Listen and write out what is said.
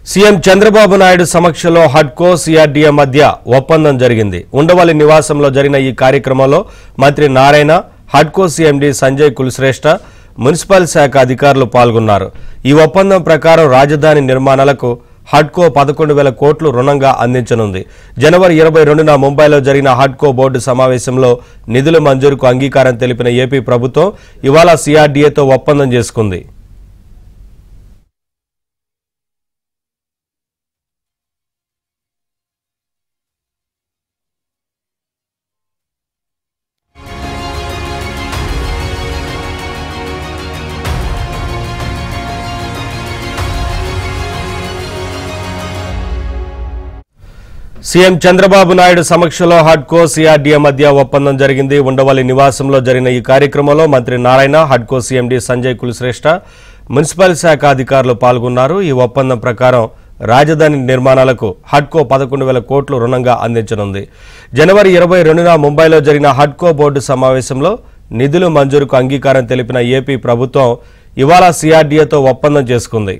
CM Chandrababu Naidu సమక్షంలో హడ్కో CRDA మధ్య ఒప్పందం జరిగింది. ఉండవల్లి నివాసంలో జరిగిన ఈ కార్యక్రమంలో మంత్రి నారాయణ, హడ్కో సీఎండీ సంజయ్ కుల్శ్రేష్ఠ, మున్సిపల్ శాఖ అధికారులు పాల్గొన్నారు. ఈ ఒప్పందం ప్రకారం రాజధాని నిర్మాణాలకు హడ్కో 11,000 కోట్లు రుణంగా అందించనుంది. జనవరి 22న ముంబైలో జరిగిన హడ్కో బోర్డు సమావేశంలో నిధుల మంజూరుకు అంగీకారం తెలిపిన ఏపీ ప్రభుత్వం ఇవాళ సిఆర్డీఏతో ఒప్పందం చేసుకుంది. సీఎం చంద్రబాబు నాయుడు సమక్షంలో హడ్కో సిఆర్డీఏ మధ్య ఒప్పందం జరిగింది. ఉండవల్లి నివాసంలో జరిగిన ఈ కార్యక్రమంలో మంత్రి నారాయణ, హడ్కో సీఎండీ సంజయ్ కుల్శ్రేష్ఠ, మున్సిపల్ శాఖ అధికారులు పాల్గొన్నారు. ఈ ఒప్పందం ప్రకారం రాజధాని నిర్మాణాలకు హడ్కో 11,000 కోట్లు రుణంగా అందించనుంది. జనవరి 22న ముంబైలో జరిగిన హడ్కో బోర్డు సమావేశంలో నిధుల మంజూరుకు అంగీకారం తెలిపిన ఏపీ ప్రభుత్వం ఇవాళ సిఆర్డీఏతో ఒప్పందం చేసుకుంది.